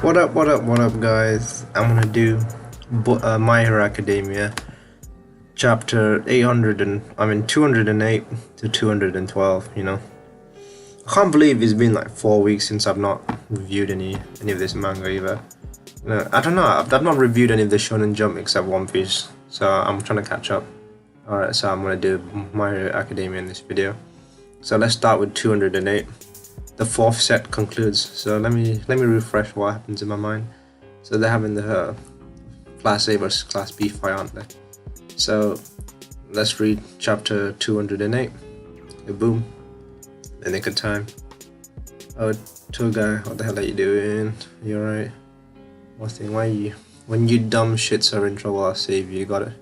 What up, guys? I'm gonna do My Hero Academia, chapter 208 to 212. I can't believe it's been like 4 weeks since I've not reviewed any of this manga either. I don't know. I've not reviewed any of the Shonen Jump except One Piece, so I'm trying to catch up. Alright, so I'm gonna do My Hero Academia in this video. So let's start with 208. The fourth set concludes. So let me refresh what happens in my mind. So they're having the Class A versus Class B fight, aren't they? So let's read chapter 208. Boom. The nick of time. Oh, tour guy, what the hell are you doing? You alright? When you dumb shits are in trouble, I'll save you. You got it.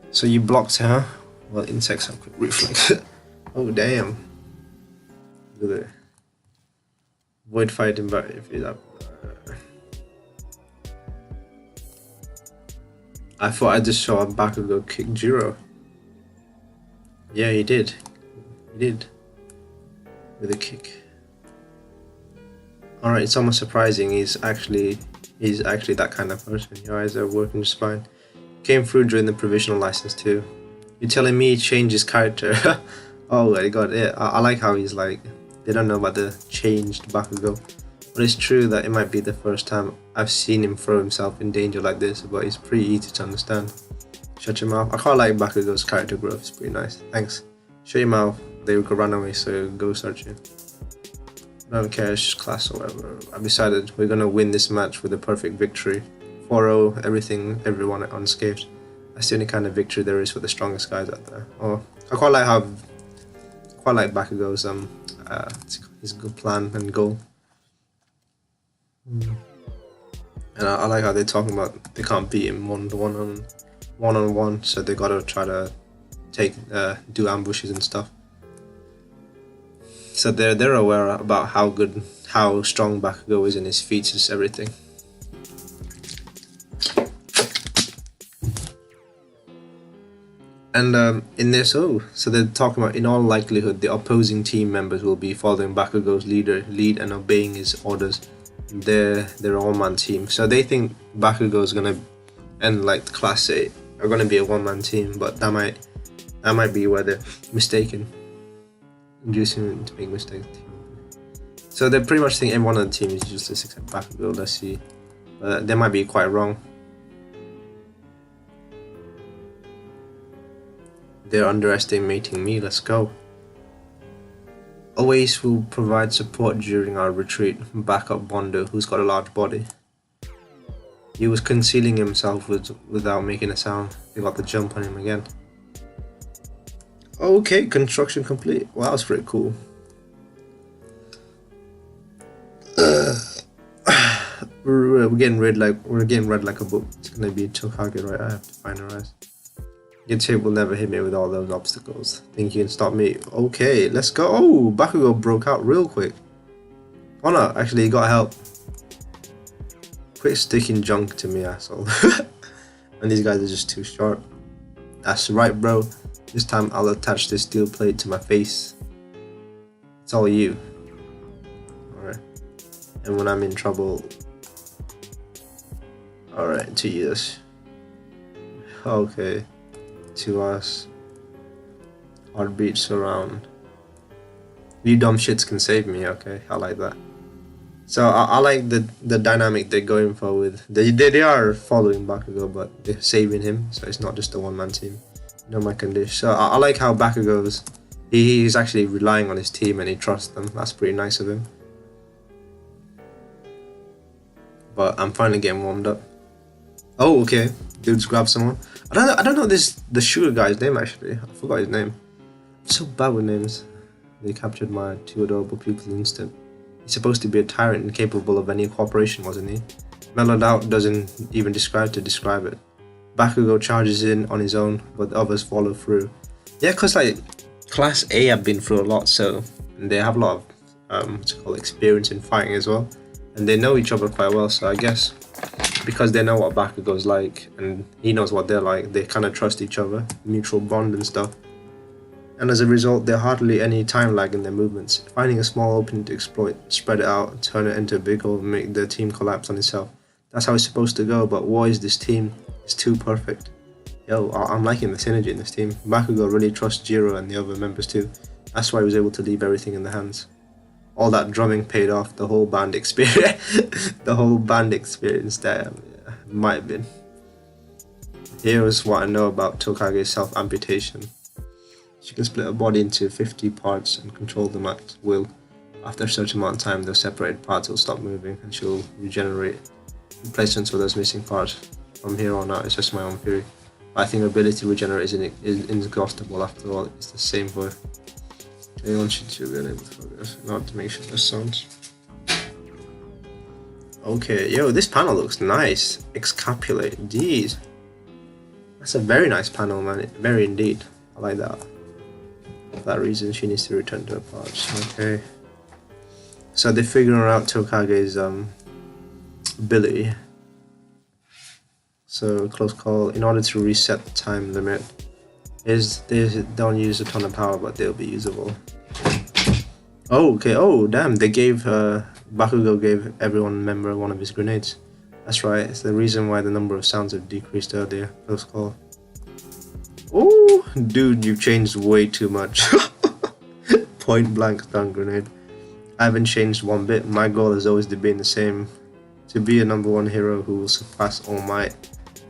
So you blocked her, huh? Well, insects have quick reflex. Oh damn. Look at it. Avoid fighting back if you're up. I thought I just saw Bakugo kick Jiro. Yeah, he did. He did. With a kick. Alright, it's almost surprising he's actually that kind of person. Your eyes are working just fine. Came through during the provisional license too. You're telling me he changed his character? Oh my god, yeah. I like how he's like, they don't know about the changed Bakugo. But it's true that it might be the first time I've seen him throw himself in danger like this, but it's pretty easy to understand. Shut your mouth. I quite like Bakugo's character growth, it's pretty nice. Thanks. Shut your mouth. They will run away, so go search you. I don't care, it's just class or whatever. I decided we're gonna win this match with a perfect victory. 4-0, everyone unscathed. That's the only kind of victory there is for the strongest guys out there. Oh, I quite like Bakugo's his good plan and goal. And I like how they're talking about they can't beat him one on one, so they gotta try to do ambushes and stuff. So they're aware about how strong Bakugo is, and his feats, everything. And in this, so they're talking about, in all likelihood, the opposing team members will be following Bakugo's lead and obeying his orders. They're a one-man team, so they think Bakugo's gonna, and like Class A are gonna be a one-man team, but that might be where they're mistaken, inducing them to make mistakes. So they pretty much think everyone on the team is useless except Bakugo. Let's see, they might be quite wrong. They're underestimating me. Let's go. Always will provide support during our retreat. Back up Bondo, who's got a large body. He was concealing himself without making a sound. They got the jump on him again. Okay, construction complete. Wow, that was pretty cool. We're getting read like a book. It's gonna be Tokage, right? I have to find her eyes. Your tape will never hit me with all those obstacles. Think you can stop me? Okay, let's go. Oh, Bakugo broke out real quick. Oh no, actually he got help. Quit sticking junk to me, asshole. And these guys are just too short. That's right, bro. This time I'll attach this steel plate to my face. It's all you. Alright. And when I'm in trouble... Alright, to yes. Okay. To us. Heartbeat surround. You dumb shits can save me, okay? I like that. So I like the dynamic they're going for with they are following Bakugo, but they're saving him, so it's not just a one-man team. No my condition. So I like how Bakugo's he's actually relying on his team and he trusts them. That's pretty nice of him. But I'm finally getting warmed up. Oh, okay. Dudes grab someone. I don't know the sugar guy's name actually. I forgot his name. I'm so bad with names. They captured my two adorable pupils in an instant. He's supposed to be a tyrant incapable of any cooperation, wasn't he? Mellowed out doesn't even describe it. Bakugo charges in on his own, but the others follow through. Yeah, cause like Class A have been through a lot, so and they have a lot of experience in fighting as well, and they know each other quite well. So I guess because they know what Bakugo's like and he knows what they're like, they kind of trust each other, mutual bond and stuff. and as a result, there hardly any time lag in their movements. Finding a small opening to exploit, spread it out, turn it into a big hole, and make the team collapse on itself. That's how it's supposed to go, but why is this team? It's too perfect. Yo, I'm liking the synergy in this team. Bakugo really trusts Jiro and the other members too. That's why he was able to leave everything in their hands. All that drumming paid off, the whole band experience. The whole band experience there might have been. Here's what I know about Tokage's self-amputation. She can split a body into 50 parts and control them at will. After a certain amount of time, those separated parts will stop moving and she'll regenerate replacements for those missing parts. From here on out, it's just my own theory. I think her ability to regenerate is inexhaustible after all. It's the same for anyone should be able to focus. Not to make sure this sounds. Okay, yo, this panel looks nice. Excapulate, jeez. That's a very nice panel, man. Very indeed. I like that. For that reason, she needs to return to her parts. Okay. So they're figuring out Tokage's ability. So close call. In order to reset the time limit, they don't use a ton of power, but they'll be usable. Oh, okay. Oh, damn! They gave Bakugo gave everyone member one of his grenades. That's right. It's the reason why the number of sounds have decreased earlier. Close call. Oh, dude, you've changed way too much. Point blank stun grenade. I haven't changed one bit. My goal has always been the same: to be a #1 hero who will surpass All Might.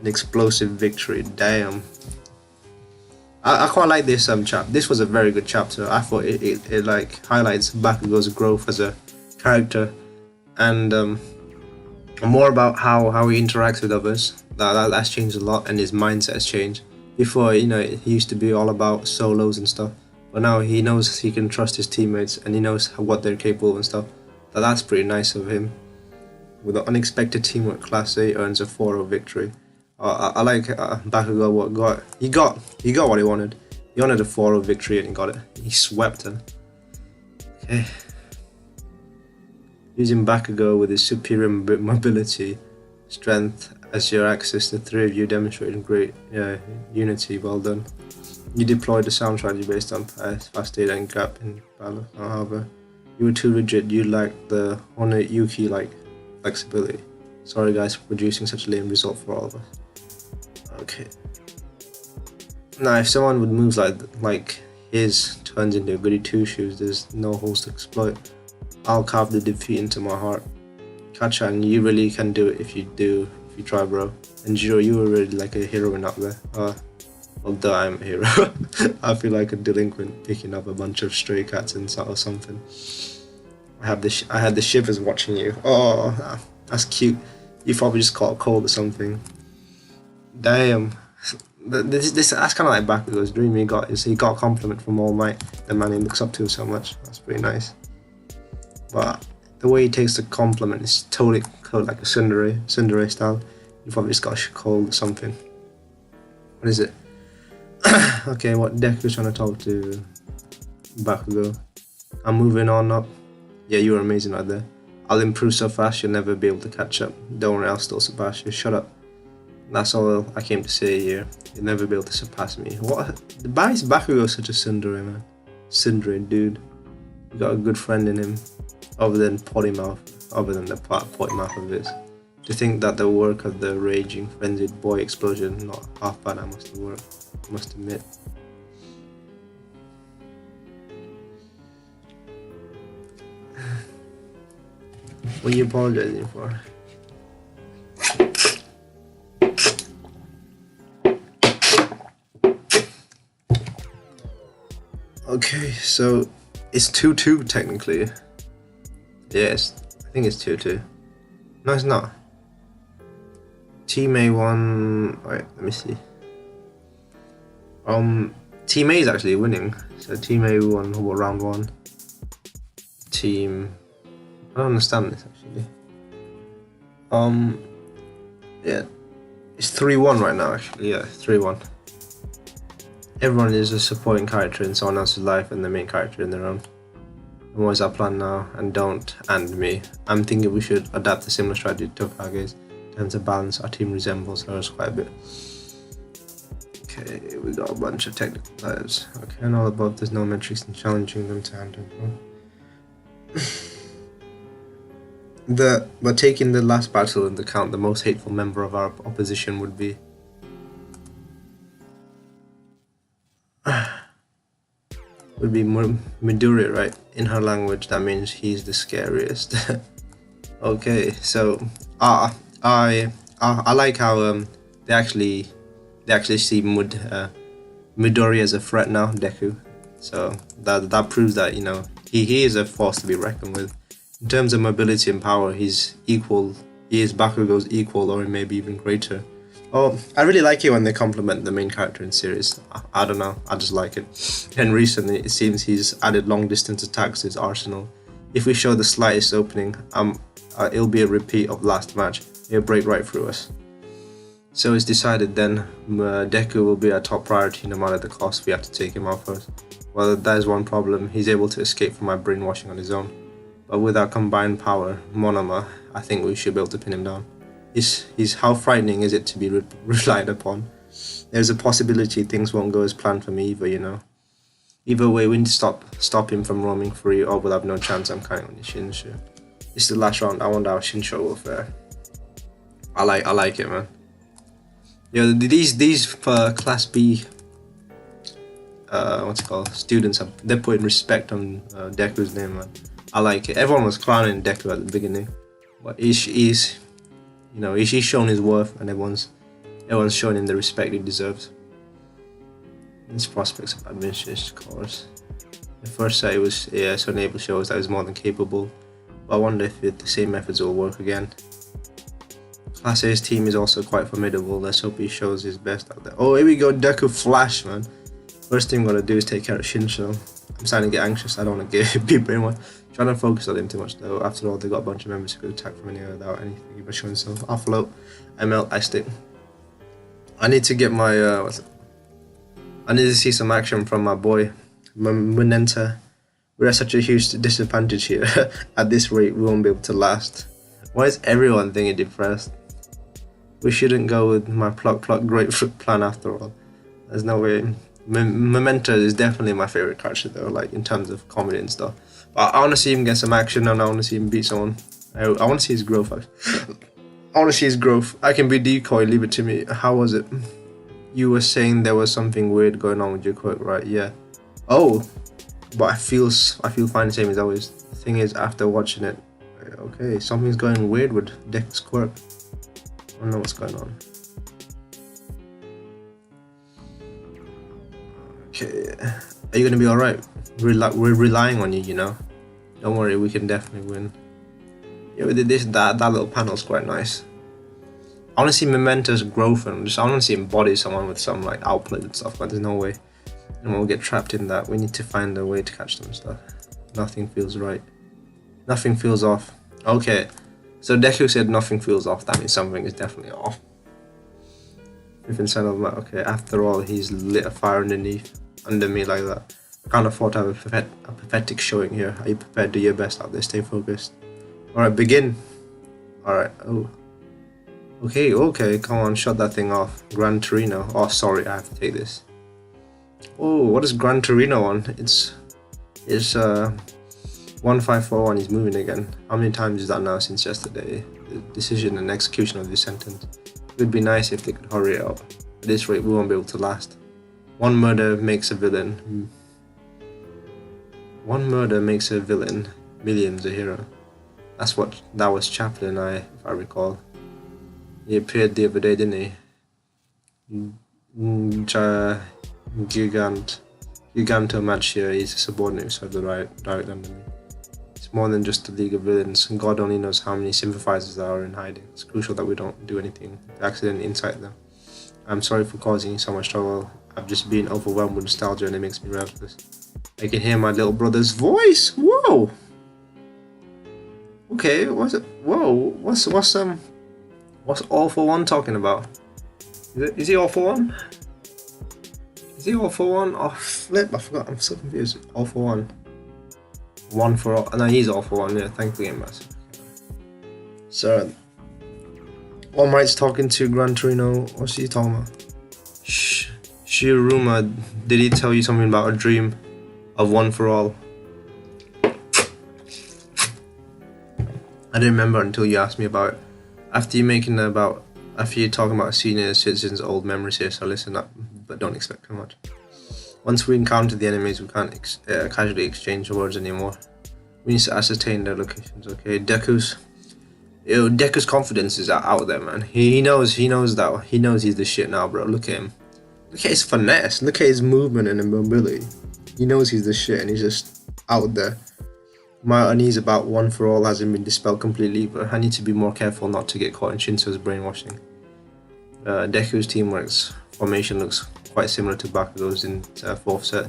An explosive victory. Damn. I quite like this chapter. This was a very good chapter. I thought it like highlights Bakugo's growth as a character, and more about how he interacts with others. That's changed a lot, and his mindset has changed. Before, you know, he used to be all about solos and stuff, but now he knows he can trust his teammates and he knows what they're capable of and stuff. That's pretty nice of him. With the unexpected teamwork, Class A earns a 4-0 victory. I like Bakugo. He got what he wanted. He wanted a 4-0 victory and he got it. He swept him. Okay. Using Bakugo with his superior mobility, strength as your axis, the three of you demonstrated great unity. Well done. You deployed the sound strategy based on fast data and gap in battle. However, you were too rigid. You lacked the Honeyuki-like flexibility. Sorry guys for producing such a lame result for all of us. Okay. Now, if someone with moves like his turns into a goody two-shoes, there's no holes to exploit. I'll carve the defeat into my heart. Kachan, you really can do it if you try, bro. And Jiro, you were really like a heroine up there. Although I'm a hero. I feel like a delinquent picking up a bunch of stray cats or something. I had the shivers watching you. Oh, that's cute. You probably just caught a cold or something. Damn. That's kind of like Bakugo's dream. He got a compliment from All Might, the man he looks up to so much. That's pretty nice. But the way he takes the compliment is totally like a tsundere style. You probably just got a cold or something. What is it? Okay, what Deku's trying to talk to Bakugo. I'm moving on up. Yeah, you were amazing right there. I'll improve so fast you'll never be able to catch up. Don't worry, I'll still surpass you. Shut up. That's all I came to say here. You'll never be able to surpass me. What? Why is Bakugo such a tsundere, man? Tsundere, dude. You got a good friend in him. Other than the potty mouth of his. To think that the work of the raging, frenzied boy explosion, not half bad, I must admit. What are you apologizing for? Okay, so it's 2-2 technically. Yes, I think it's 2-2. No, it's not. Team A won. Wait, let me see. Team A is actually winning. So Team A won round 1. I don't understand this actually. Yeah, it's 3-1 right now actually. Yeah, 3-1. Everyone is a supporting character in someone else's life and the main character in their own. And what is our plan now? And don't and me. I'm thinking we should adapt a similar strategy to Tokage's in terms of balance. Our team resembles hers quite a bit. Okay. Okay, we got a bunch of technical players. Okay, and all above, there's no metrics in challenging them to handle. But taking the last battle into account, the most hateful member of our opposition would be Midori, right? In her language, that means he's the scariest. Okay, so I like how they actually see Midori as a threat now, Deku. So that proves that, you know, he is a force to be reckoned with. In terms of mobility and power, he's equal. He is Bakugo's equal, or maybe even greater. Oh, I really like it when they compliment the main character in series. I don't know, I just like it. And recently, it seems he's added long distance attacks to his arsenal. If we show the slightest opening, it'll be a repeat of last match. He'll break right through us. So it's decided then, Deku will be our top priority no matter the cost. We have to take him out first. Well, that is one problem. He's able to escape from my brainwashing on his own. But with our combined power, Monoma, I think we should be able to pin him down. How frightening is it to be relied upon? There's a possibility things won't go as planned for me either, you know. Either way, we need to stop him from roaming free, or we'll have no chance. I'm counting on the Shinshu. This is the last round. I wonder how Shinshu will fare. I like it, man. Yeah, these Class B, what's it called, students, they're putting respect on Deku's name, man. I like it. Everyone was clowning Deku at the beginning, but he's shown his worth, and everyone's shown him the respect he deserves. His prospects of administration course. The first set was so enable shows that he was more than capable, but I wonder if the same methods will work again. Class A's team is also quite formidable. Let's hope he shows his best out there. Oh, here we go, Deku Flash, man. First thing I'm gonna do is take care of Shinsho. I'm starting to get anxious. I don't want to be brainwashed. Trying to focus on him too much though. After all, they got a bunch of members who could attack from anywhere without anything but showing himself. I'll float. I melt. I stick. I need to get my I need to see some action from my boy Munenta. We're at such a huge disadvantage here. At this rate, we won't be able to last. Why is everyone thinking depressed? We shouldn't go with my pluck grapefruit plan after all. There's no way. Memento is definitely my favorite character though, like in terms of comedy and stuff. But I want to see him get some action, and I want to see him beat someone. I want to see his growth. I want to see his growth. I can be decoy, leave it to me. How was it? You were saying there was something weird going on with your quirk, right? Yeah. Oh, but I feel fine the same as always. The thing is, after watching it, okay, something's going weird with Deku's quirk. I don't know what's going on. Okay, are you gonna be alright? We're relying on you, you know. Don't worry, we can definitely win. Yeah, we did that little panel's quite nice. I want to see Memento's growth, and I want to see him body someone with some like output and stuff, but there's no way. And we'll get trapped in that. We need to find a way to catch them and stuff. Nothing feels right. Nothing feels off. Okay, so Deku said nothing feels off. That means something is definitely off. Okay, after all, he's lit a fire under me like that. I can't afford to have a pathetic showing here. Are you prepared? Do your best out there. Stay focused. Alright, begin. Alright, oh. Okay, come on, shut that thing off. Gran Torino. Oh, sorry, I have to take this. Oh, what is Gran Torino on? It's 1541, he's moving again. How many times is that now since yesterday? The decision and execution of this sentence. It would be nice if they could hurry it up. At this rate, we won't be able to last. One murder makes a villain. One murder makes a villain. Millions a hero. That was Chaplin, if I recall. He appeared the other day, didn't he? Giganto match here. He's a subordinate who served the direct under me. It's more than just a league of villains. God only knows how many sympathizers there are in hiding. It's crucial that we don't do anything to accidentally incite them. I'm sorry for causing you so much trouble. I've just been overwhelmed with nostalgia, and it makes me restless. I can hear my little brother's voice. Whoa. Okay, what's it? Whoa, what's All For One talking about? Is he All For One? Is he All For One? Oh flip, I forgot. I'm so confused. All For One. One for all. No, he's All For One. Yeah, thank you, Game Master. So, All Might's talking to Gran Torino. What's he talking about? Shh. Shiruma, did he tell you something about a dream of one for all? I didn't remember until you asked me about it. After you're talking about senior citizens' old memories here, so listen up, but don't expect too much. Once we encounter the enemies, we can't casually exchange words anymore. We need to ascertain their locations, okay? Deku's confidence is out there, man. He knows that. He knows he's the shit now, bro. Look at him. Look at his finesse. Look at his movement and mobility. He knows he's the shit and he's just out there. My unease about one for all hasn't been dispelled completely, but I need to be more careful not to get caught in Shinso's brainwashing. Deku's teamwork's formation looks quite similar to Bakugo's in 4th set.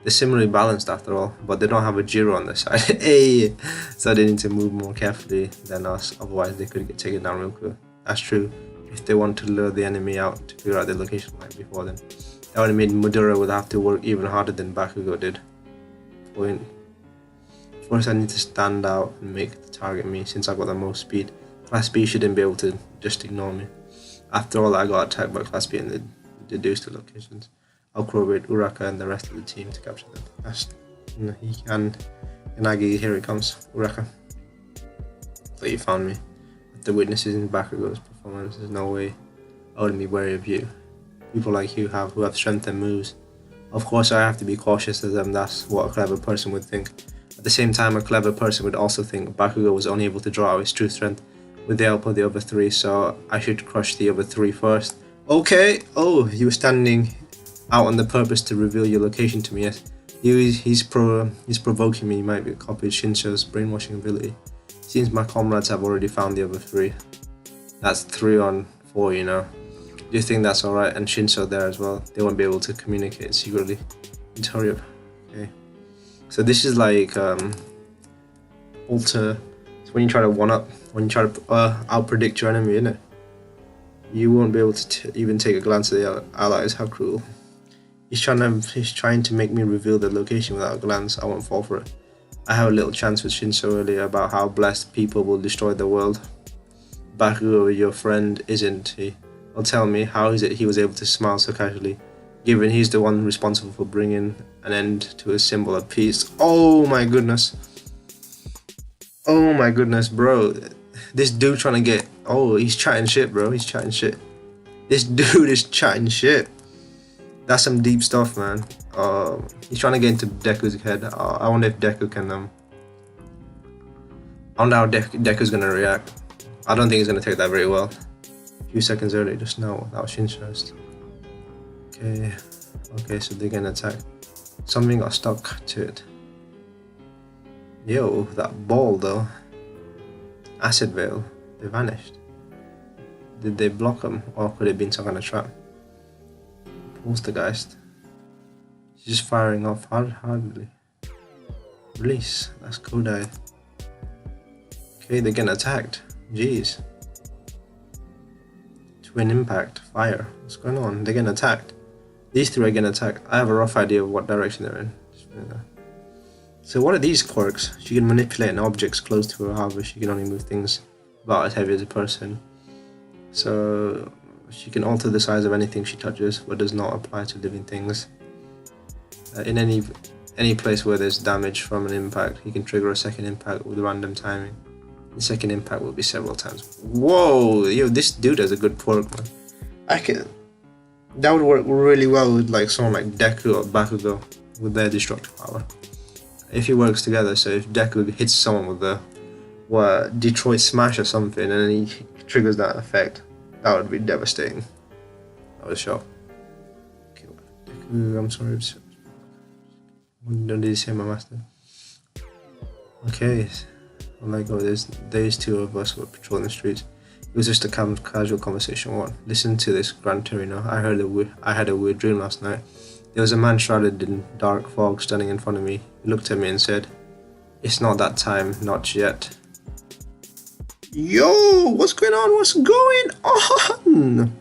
They're similarly balanced after all, but they don't have a Jiro on their side. Hey! So they need to move more carefully than us, otherwise they could get taken down real quick. That's true. If they want to lure the enemy out to figure out their location right before then, that would mean Madara would have to work even harder than Bakugo did. Point. First I need to stand out and make the target me, since I got the most speed. Class B shouldn't be able to just ignore me. After all, I got attacked by Class B and they deduced the locations. I'll correlate Uraka and the rest of the team to capture them. He can. Yanagi, here it comes. Uraka. Thought you found me. After witnessing Bakugo's performance, there's no way I wouldn't be wary of you. People like you who have strength and moves. Of course, I have to be cautious of them. That's what a clever person would think. At the same time, a clever person would also think Bakugo was only able to draw out his true strength with the help of the other 3, so I should crush the other 3 first. Okay. Oh, you were standing out on the purpose to reveal your location to me, yes. He's provoking me. He might be copied Shinso's brainwashing ability. Seems my comrades have already found the other 3. That's 3 on 4, you know. Do you think that's alright? And Shinso there as well. They won't be able to communicate secretly. Let's hurry up. Okay. So this is like alter. It's when you try to when you try to outpredict your enemy, isn't it? You won't be able to even take a glance at the allies. How cruel! He's trying to make me reveal the location without a glance. I won't fall for it. I had a little chance with Shinso earlier about how blessed people will destroy the world. Bakugo, your friend, isn't he? Well, tell me, how is it he was able to smile so casually, given he's the one responsible for bringing an end to a symbol of peace? Oh my goodness. Oh my goodness, bro. This dude trying to get... Oh, he's chatting shit, bro. He's chatting shit. This dude is chatting shit. That's some deep stuff, man. He's trying to get into Deku's head. I wonder if Deku can... I wonder how Deku's gonna react. I don't think he's gonna take that very well. A few seconds earlier, just now, that was Shinso's. Okay, so they're gonna attack. Something got stuck to it. Yo, that ball though. Acid veil. They vanished. Did they block them, or could it have been some kind of trap? Poltergeist. She's just firing off hardly. Release. That's Kodai. Okay, they're getting attacked. Jeez. Twin impact. Fire. What's going on? They're getting attacked. These 3 are getting attacked. I have a rough idea of what direction they're in. So what are these quirks? She can manipulate objects close to her, however she can only move things about as heavy as a person. So she can alter the size of anything she touches, but does not apply to living things. In any place where there's damage from an impact, he can trigger a second impact with random timing. The second impact will be several times. Whoa, yo, this dude has a good quirk, man. That would work really well with like someone like Deku or Bakugo with their destructive power. If it works together, so if Deku hits someone with the Detroit Smash or something, and then he triggers that effect, that would be devastating. That was a shock. Okay, Deku, I'm sorry. Don't did you say my master? Okay, well, like, oh, there's 2 of us who were patrolling the streets. It was just a casual conversation. What? Listen to this, Gran Torino. I had a weird dream last night. There was a man shrouded in dark fog standing in front of me. He looked at me and said, "It's not that time, not yet." Yo, what's going on? What's going on?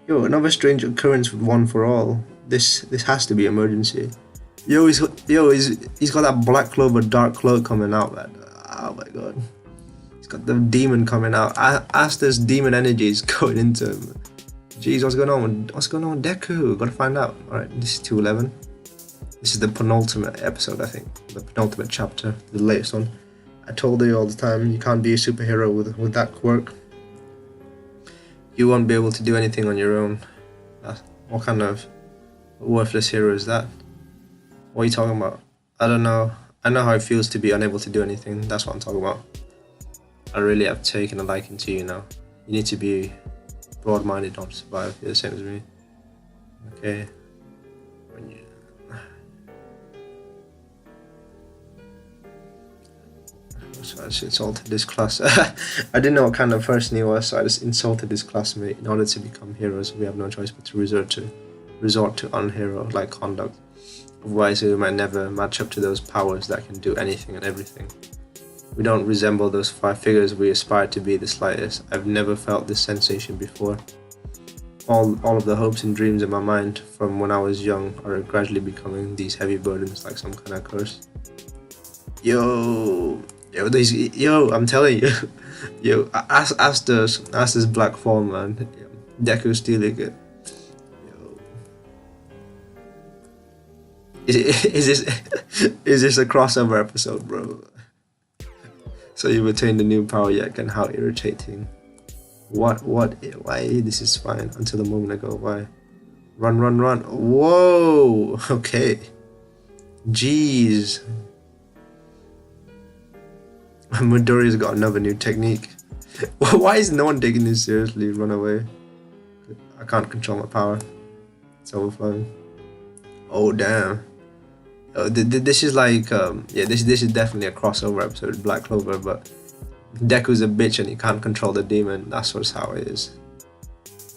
Yo, another strange occurrence with one for all. This has to be emergency. Yo, he's got that black clover dark cloak coming out, man. Oh my god. He's got the demon coming out. Asta's demon energy is going into him. Jeez, what's going on with Deku? Gotta find out. Alright, this is 211. This is the penultimate episode, I think. The penultimate chapter, the latest one. I told you all the time, you can't be a superhero with that quirk. You won't be able to do anything on your own. What kind of worthless hero is that? What are you talking about? I don't know. I know how it feels to be unable to do anything. That's what I'm talking about. I really have taken a liking to you now. You need to be broad-minded not to survive. You're the same as me. Okay. When you... So I just insulted this class. I didn't know what kind of person he was, so I just insulted this classmate. In order to become heroes, we have no choice but to resort to unhero-like conduct. Otherwise, we might never match up to those powers that can do anything and everything. We don't resemble those 5 figures we aspire to be the slightest. I've never felt this sensation before. All of the hopes and dreams in my mind from when I was young are gradually becoming these heavy burdens like some kind of curse. Yo, I'm telling you, yo, ask this black form, man. Deku stealing it. Yo, is this a crossover episode, bro? So you've attained a new power yet, and how irritating. Why? This is fine until a moment ago. Why? Run. Whoa, okay. Jeez. Midoriya's got another new technique. Why is no one taking this seriously? Run away. I can't control my power. It's overflowing. Oh, damn. This is like, this is definitely a crossover episode with Black Clover, but Deku's a bitch and he can't control the demon. That's just how it is.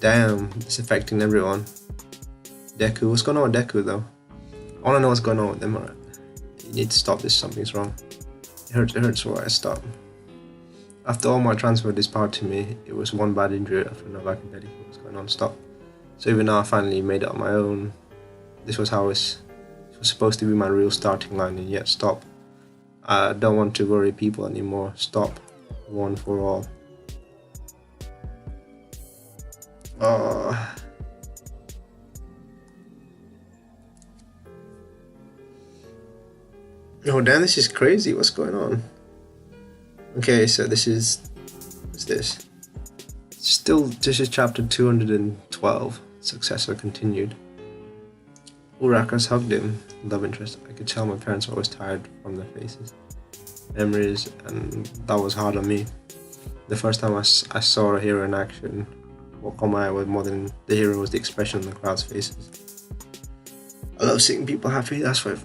Damn, it's affecting everyone. Deku, what's going on with Deku though? I wanna know what's going on with them, alright. You need to stop this, something's wrong. It hurts where I stop. After all my transfer this power to me, it was one bad injury after another. I can barely feel what's going on, stop. So even now I finally made it on my own. This was supposed to be my real starting line, and yet stop. I don't want to worry people anymore. Stop. One for all. Oh damn, this is crazy. What's going on? Okay, so what's this? This is chapter 212. Successor continued. Uraka's hugged him. Love interest. I could tell my parents were always tired from their faces. Memories, and that was hard on me. The first time I saw a hero in action, what caught my eye was more than the hero was the expression on the crowd's faces. I love seeing people happy, that's why.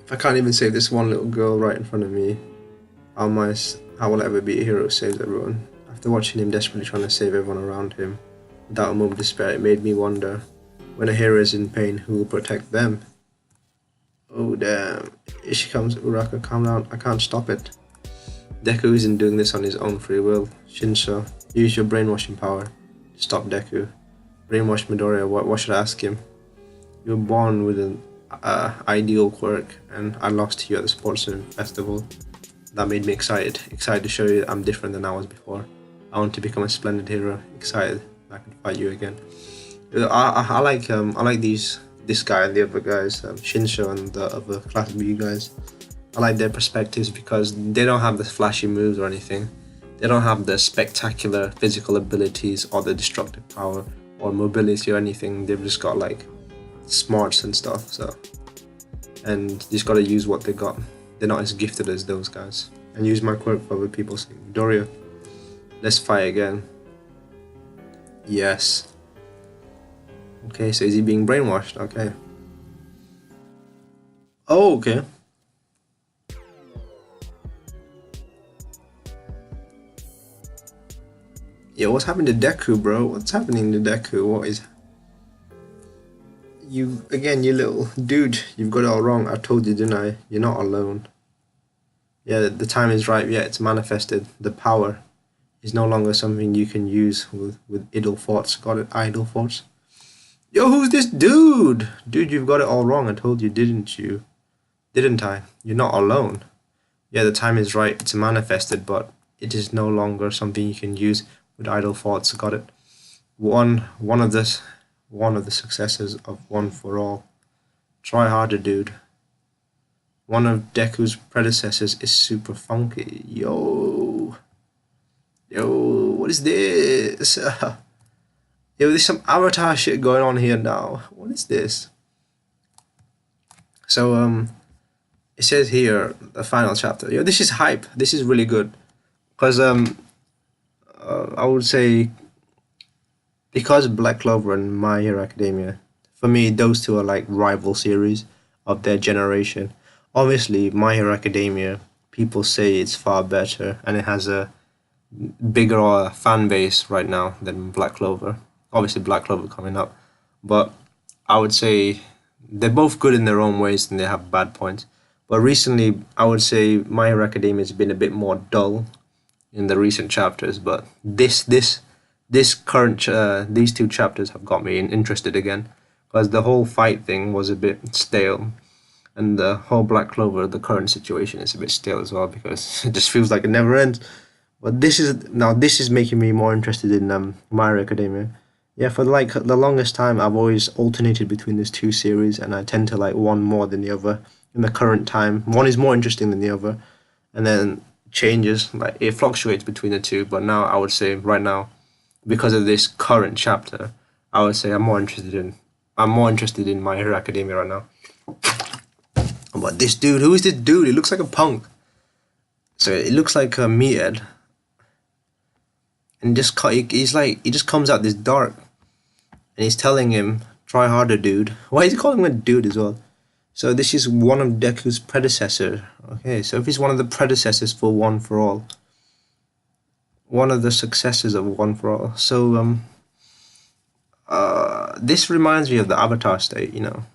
If I can't even save this one little girl right in front of me, how will I ever be a hero who saves everyone? After watching him desperately trying to save everyone around him, without a moment of despair, it made me wonder, when a hero is in pain, who will protect them? Oh damn, here she comes. Uraka, calm down, I can't stop it. Deku isn't doing this on his own free will. Shinso, use your brainwashing power. Stop Deku. Brainwash Midoriya, what should I ask him? You were born with an ideal quirk, and I lost you at the sports festival. That made me excited to show you that I'm different than I was before. I want to become a splendid hero, excited I can fight you again. I like this guy and the other guys, Shinso and the other Class B guys. I like their perspectives because they don't have the flashy moves or anything. They don't have the spectacular physical abilities or the destructive power or mobility or anything. They've just got like smarts and stuff. So, and just gotta use what they got. They're not as gifted as those guys. And use my quirk for other people saying, Midoriya, let's fight again. Yes. Okay, so is he being brainwashed? Okay. Oh, okay. Yo, what's happening to Deku, bro? What's happening to Deku? What is... You, again, you little dude, you've got it all wrong. I told you, didn't I? You're not alone. Yeah, the time is right. Yeah, it's manifested. The power is no longer something you can use with idle thoughts. Got it? Idle thoughts. Yo, who's this dude? Dude, you've got it all wrong. I told you, didn't you? Didn't I? You're not alone. Yeah, the time is right. It's manifested, but it is no longer something you can use with idle thoughts. Got it. One of the successors of One for All. Try harder, dude. One of Deku's predecessors is super funky. Yo, what is this? Yo, there's some Avatar shit going on here now. What is this? So it says here the final chapter. Yo, this is hype. This is really good, cause I would say, because Black Clover and My Hero Academia, for me, those two are like rival series of their generation. Obviously, My Hero Academia, people say it's far better and it has a bigger fan base right now than Black Clover. Obviously, Black Clover coming up, but I would say they're both good in their own ways and they have bad points. But recently, I would say My Hero Academia has been a bit more dull in the recent chapters. But these two chapters have got me interested again, because the whole fight thing was a bit stale, and the whole Black Clover, the current situation, is a bit stale as well, because it just feels like it never ends. But this is making me more interested in My Hero Academia. Yeah, for like the longest time, I've always alternated between these two series, and I tend to like one more than the other. In the current time, one is more interesting than the other, and then changes, like it fluctuates between the two. But now I would say right now, because of this current chapter, I would say I'm more interested in My Hero Academia right now. But this dude, who is this dude? He looks like a punk. So it looks like a meathead, and he just comes out this dark, and he's telling him, try harder, dude. Why is he calling him a dude as well? So this is one of Deku's predecessors. Okay, so if he's one of the predecessors for One for All, one of the successors of One for All. So this reminds me of the Avatar state, you know.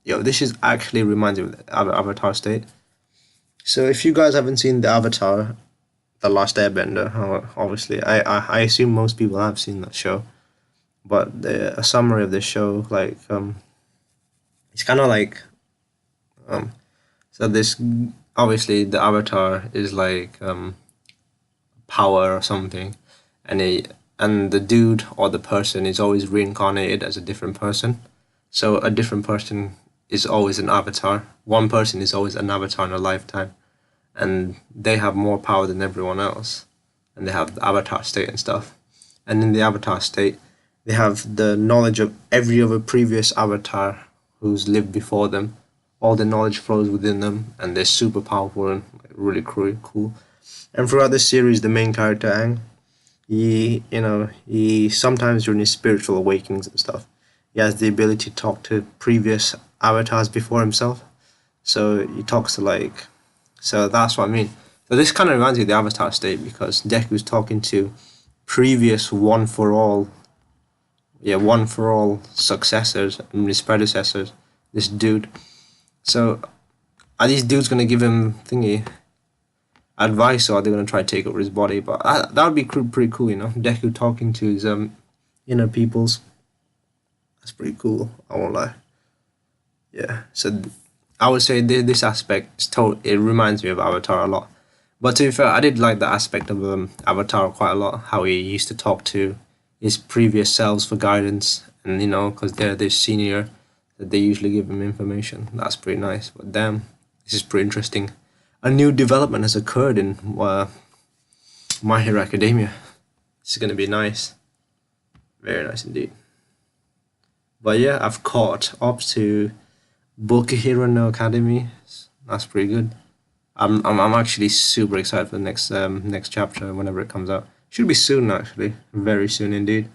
Yo, this is actually reminds me of the Avatar state. So if you guys haven't seen the Avatar, The Last Airbender, obviously, I assume most people have seen that show. But a summary of this show, like, it's kind of like, so this, obviously the Avatar is like power or something, and the dude or the person is always reincarnated as a different person. So a different person is always an avatar. One person is always an avatar in a lifetime, and they have more power than everyone else, and they have the avatar state and stuff. And in the avatar state, they have the knowledge of every other previous avatar who's lived before them. All the knowledge flows within them, and they're super powerful and really cool. And throughout this series, the main character Aang, he sometimes during his spiritual awakenings and stuff, he has the ability to talk to previous avatars before himself. So he talks to so that's what I mean. So this kind of reminds me of the Avatar state, because Deku's talking to previous One for All successors and his predecessors, this dude. So are these dudes gonna give him advice, or are they gonna try to take over his body? But that would be pretty cool, you know. Deku talking to his inner peoples. That's pretty cool. I won't lie. Yeah. So I would say this aspect it reminds me of Avatar a lot. But to be fair, I did like the aspect of Avatar quite a lot. How he used to talk to his previous selves for guidance, and because they're this senior, that they usually give him information. That's pretty nice. But damn, this is pretty interesting. A new development has occurred in My Hero Academia. This is gonna be nice. Very nice indeed. But yeah, I've caught up to Boku no Academy. That's pretty good. I'm actually super excited for the next chapter whenever it comes out. Should be soon, actually, very soon indeed.